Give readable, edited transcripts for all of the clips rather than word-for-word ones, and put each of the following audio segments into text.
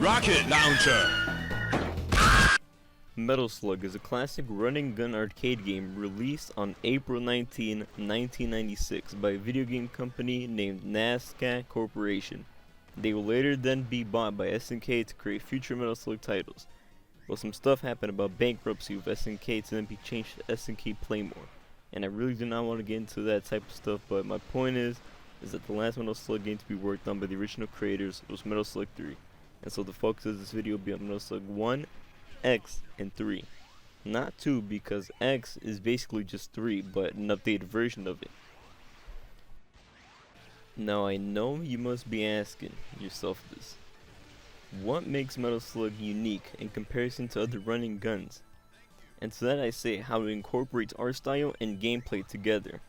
Rocket launcher. Metal Slug is a classic run-and-gun arcade game released on April 19, 1996 by a video game company named NASCAR Corporation. They will later then be bought by SNK to create future Metal Slug titles. But some stuff happened about bankruptcy with SNK to then be changed to SNK Playmore. And I really do not want to get into that type of stuff, but my point is that the last Metal Slug game to be worked on by the original creators was Metal Slug 3. And so the focus of this video will be on Metal Slug 1, X, and 3. Not 2, because X is basically just 3, but an updated version of it. Now I know you must be asking yourself this. What makes Metal Slug unique in comparison to other running guns? And to that I say how it incorporates art style and gameplay together.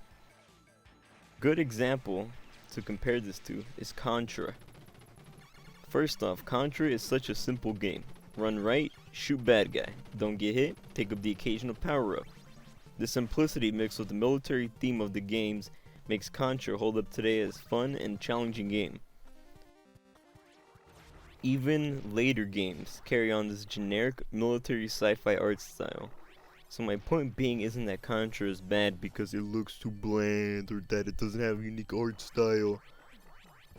Good example to compare this to is Contra. First off, Contra is such a simple game. Run right, shoot bad guy, don't get hit, pick up the occasional power up. The simplicity mixed with the military theme of the games makes Contra hold up today as fun and challenging game. Even later games carry on this generic military sci-fi art style. So my point being isn't that Contra is bad because it looks too bland or that it doesn't have a unique art style.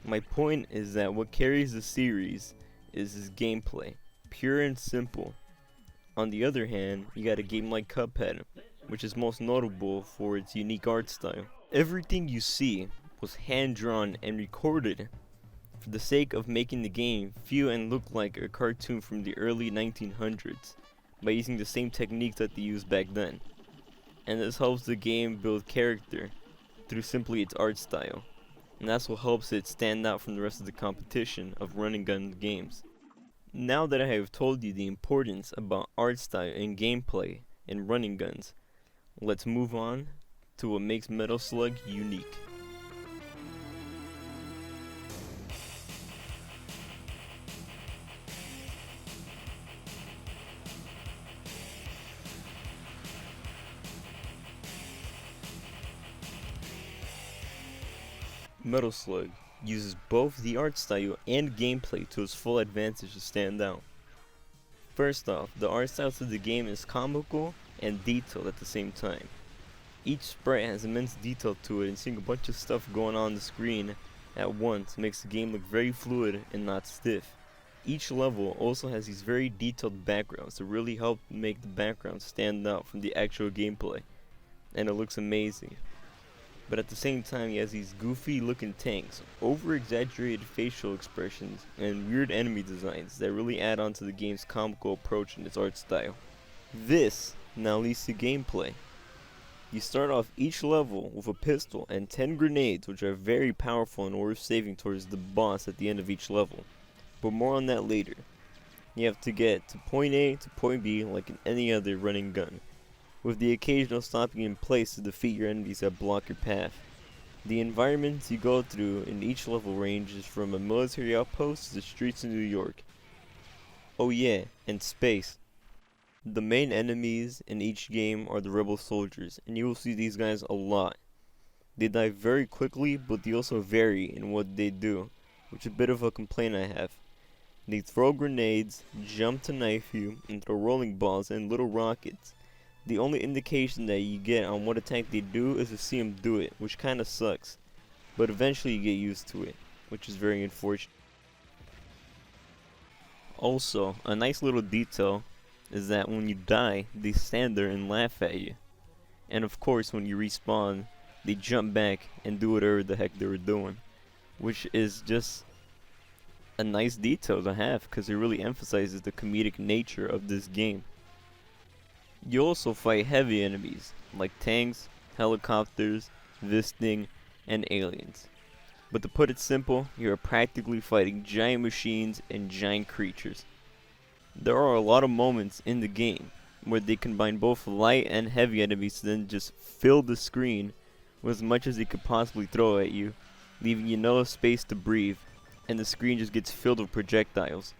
My point is that what carries the series is its gameplay, pure and simple. On the other hand, you got a game like Cuphead, which is most notable for its unique art style. Everything you see was hand-drawn and recorded for the sake of making the game feel and look like a cartoon from the early 1900s by using the same techniques that they used back then. And this helps the game build character through simply its art style. And that's what helps it stand out from the rest of the competition of run and gun games. Now that I have told you the importance about art style and gameplay in running guns, let's move on to what makes Metal Slug unique. Metal Slug uses both the art style and gameplay to its full advantage to stand out. First off, the art style to the game is comical and detailed at the same time. Each sprite has immense detail to it, and seeing a bunch of stuff going on the screen at once makes the game look very fluid and not stiff. Each level also has these very detailed backgrounds to really help make the background stand out from the actual gameplay, and it looks amazing. But at the same time, he has these goofy looking tanks, over exaggerated facial expressions, and weird enemy designs that really add on to the game's comical approach and its art style. This now leads to gameplay. You start off each level with a pistol and 10 grenades, which are very powerful and worth saving towards the boss at the end of each level. But more on that later. You have to get to point A to point B like in any other running gun, with the occasional stopping in place to defeat your enemies that block your path. The environments you go through in each level ranges from a military outpost to the streets of New York. Oh yeah, and space. The main enemies in each game are the rebel soldiers, and you will see these guys a lot. They die very quickly, but they also vary in what they do, which is a bit of a complaint I have. They throw grenades, jump to knife you, and throw rolling balls and little rockets. The only indication that you get on what attack they do is to see them do it, which kinda sucks. But eventually you get used to it, which is very unfortunate. Also, a nice little detail is that when you die, they stand there and laugh at you. And of course, when you respawn, they jump back and do whatever the heck they were doing. Which is just a nice detail to have, because it really emphasizes the comedic nature of this game. You also fight heavy enemies, like tanks, helicopters, Visting, and aliens. But to put it simple, you are practically fighting giant machines and giant creatures. There are a lot of moments in the game where they combine both light and heavy enemies to then just fill the screen with as much as they could possibly throw at you, leaving you no space to breathe, and the screen just gets filled with projectiles.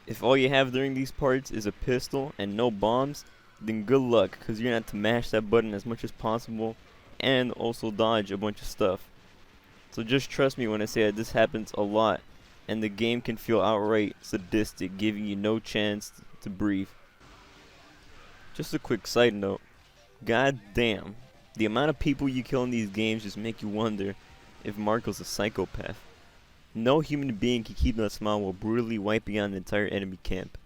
If all you have during these parts is a pistol and no bombs, then good luck, because you're gonna have to mash that button as much as possible and also dodge a bunch of stuff. So just trust me when I say that this happens a lot, and the game can feel outright sadistic, giving you no chance to breathe. Just a quick side note, god damn, the amount of people you kill in these games just make you wonder if Marco's a psychopath. No human being can keep that smile while brutally wiping out an entire enemy camp.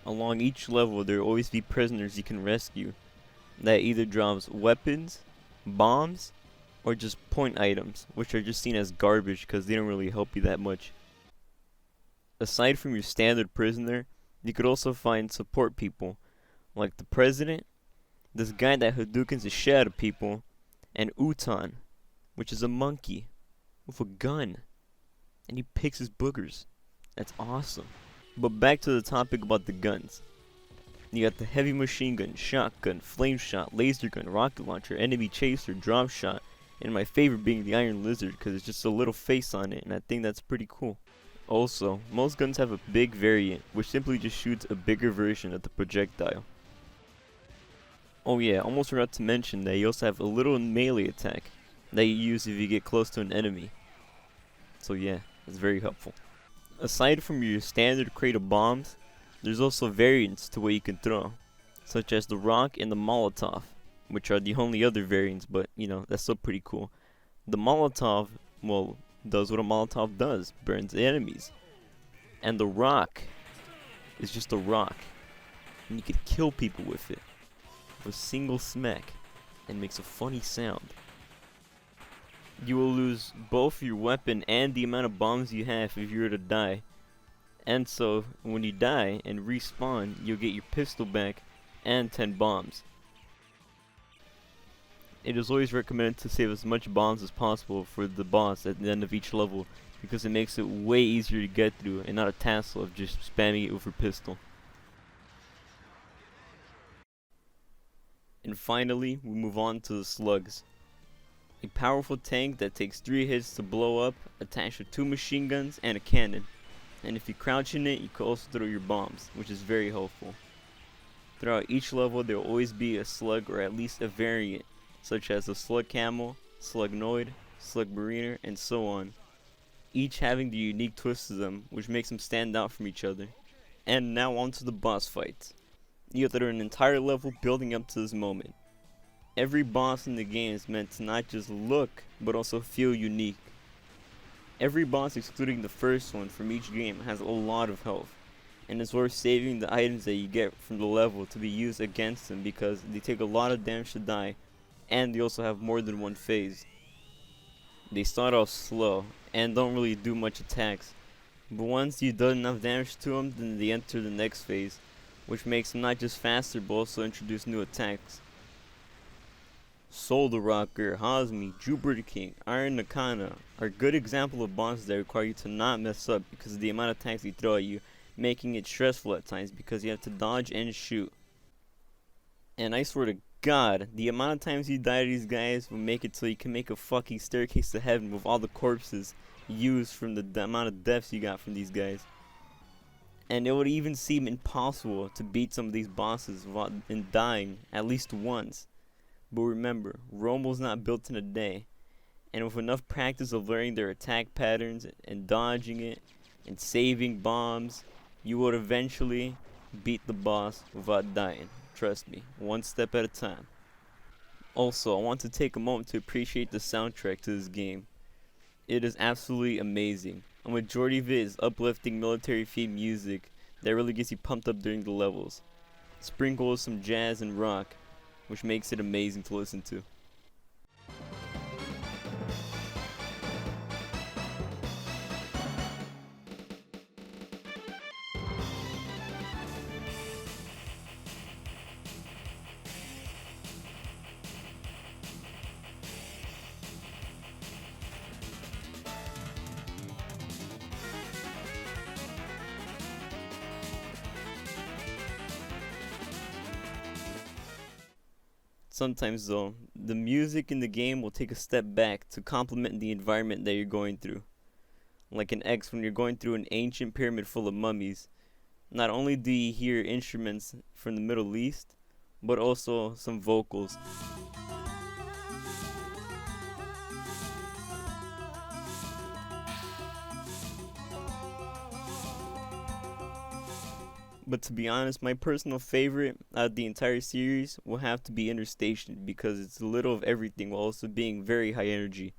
Along each level there will always be prisoners you can rescue that either drops weapons, bombs, or just point items, which are just seen as garbage because they don't really help you that much. Aside from your standard prisoner, you could also find support people, like the president, this guy that Hadoukens the shit out of people, and Utan, which is a monkey with a gun, and he picks his boogers. That's awesome. But back to the topic about the guns. You got the heavy machine gun, shotgun, flame shot, laser gun, rocket launcher, enemy chaser, drop shot, and my favorite being the Iron Lizard because it's just a little face on it, and I think that's pretty cool. Also, most guns have a big variant, which simply just shoots a bigger version of the projectile. Oh yeah, almost forgot to mention that you also have a little melee attack that you use if you get close to an enemy. So yeah, it's very helpful. Aside from your standard crate of bombs, there's also variants to what you can throw, such as the rock and the Molotov, which are the only other variants, but you know, that's still pretty cool. The Molotov, well, does what a Molotov does, burns the enemies. And the rock is just a rock, and you could kill people with it, with a single smack, and makes a funny sound. You will lose both your weapon and the amount of bombs you have if you were to die. And so, when you die and respawn, you'll get your pistol back and 10 bombs. It is always recommended to save as much bombs as possible for the boss at the end of each level, because it makes it way easier to get through and not a tassel of just spamming it with your pistol. And finally, we move on to the slugs. A powerful tank that takes 3 hits to blow up, attached with 2 machine guns and a cannon. And if you crouch in it, you can also throw your bombs, which is very helpful. Throughout each level, there will always be a slug or at least a variant, such as the slug camel, slugnoid, slug mariner, and so on, each having the unique twist to them, which makes them stand out from each other. And now on to the boss fights. You have to learn an entire level building up to this moment. Every boss in the game is meant to not just look, but also feel unique. Every boss, excluding the first one from each game, has a lot of health, and it's worth saving the items that you get from the level to be used against them because they take a lot of damage to die, and they also have more than one phase. They start off slow and don't really do much attacks, but once you've done enough damage to them, then they enter the next phase, which makes them not just faster but also introduce new attacks. Soul the Rocker, Hazmi, Jupiter King, Iron Nakana are good examples of bosses that require you to not mess up because of the amount of attacks they throw at you, making it stressful at times because you have to dodge and shoot. And I swear to God, the amount of times you die to these guys will make it so you can make a fucking staircase to heaven with all the corpses used from the amount of deaths you got from these guys. And it would even seem impossible to beat some of these bosses without dying at least once. But remember, Rome was not built in a day, and with enough practice of learning their attack patterns and dodging it and saving bombs, you would eventually beat the boss without dying. Trust me, one step at a time. Also, I want to take a moment to appreciate the soundtrack to this game. It is absolutely amazing. A majority of it is uplifting military themed music that really gets you pumped up during the levels. Sprinkled with some jazz and rock, which makes it amazing to listen to. Sometimes though, the music in the game will take a step back to complement the environment that you're going through. Like in X, when you're going through an ancient pyramid full of mummies, not only do you hear instruments from the Middle East, but also some vocals. But to be honest, my personal favorite out of the entire series will have to be Interstation because it's a little of everything while also being very high energy.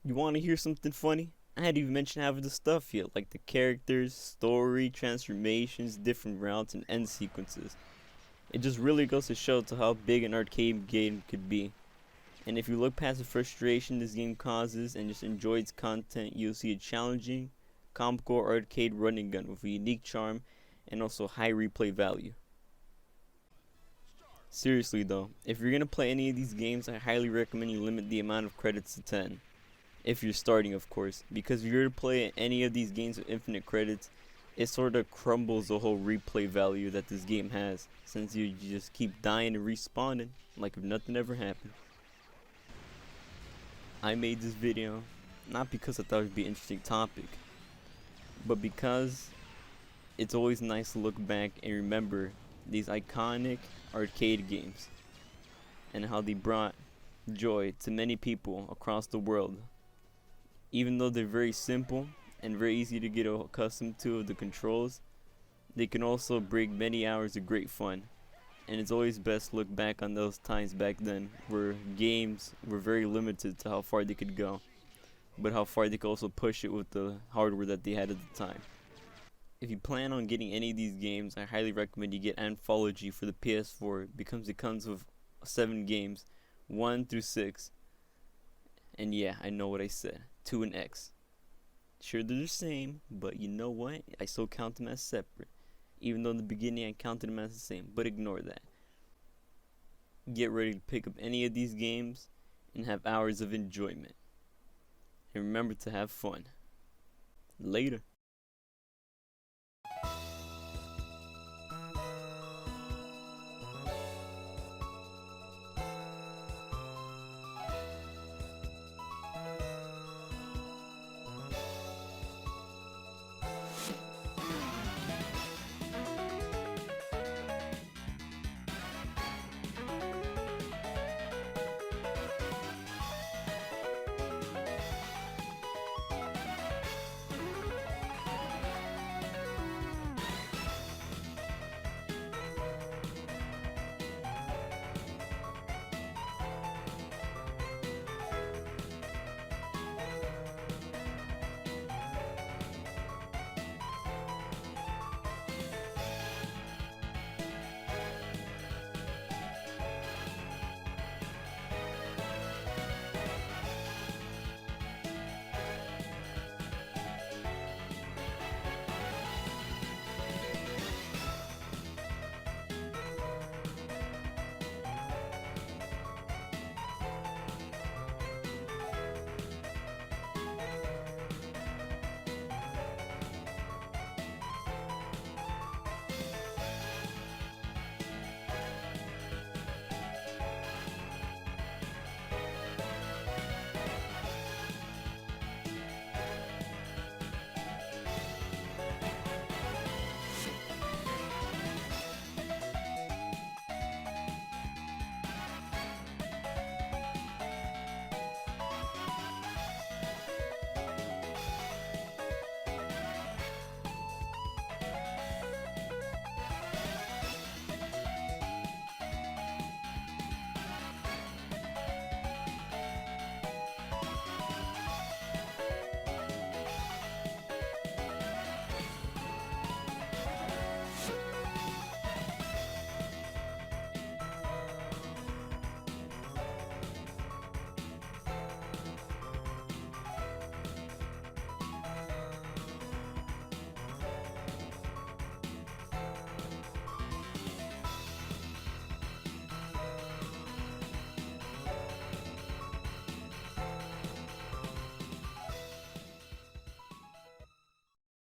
You want to hear something funny? I hadn't even mentioned half of the stuff yet, like the characters, story, transformations, different routes, and end sequences. It just really goes to show to how big an arcade game could be. And if you look past the frustration this game causes and just enjoy its content, you'll see a challenging, comical arcade running gun with a unique charm and also high replay value. Seriously though, if you're gonna play any of these games, I highly recommend you limit the amount of credits to 10. If you're starting, of course, because if you're to play any of these games with infinite credits, it sort of crumbles the whole replay value that this game has, since you just keep dying and respawning like if nothing ever happened. I made this video not because I thought it would be an interesting topic, but because it's always nice to look back and remember these iconic arcade games and how they brought joy to many people across the world. Even though they're very simple and very easy to get accustomed to the controls, they can also bring many hours of great fun. And it's always best to look back on those times back then where games were very limited to how far they could go, but how far they could also push it with the hardware that they had at the time. If you plan on getting any of these games, I highly recommend you get Anthology for the PS4 because it comes with 7 games, 1 through 6. And yeah, I know what I said, 2 and X. Sure, they're the same, but you know what? I still count them as separate. Even though in the beginning I counted them as the same, but ignore that. Get ready to pick up any of these games and have hours of enjoyment. And remember to have fun. Later.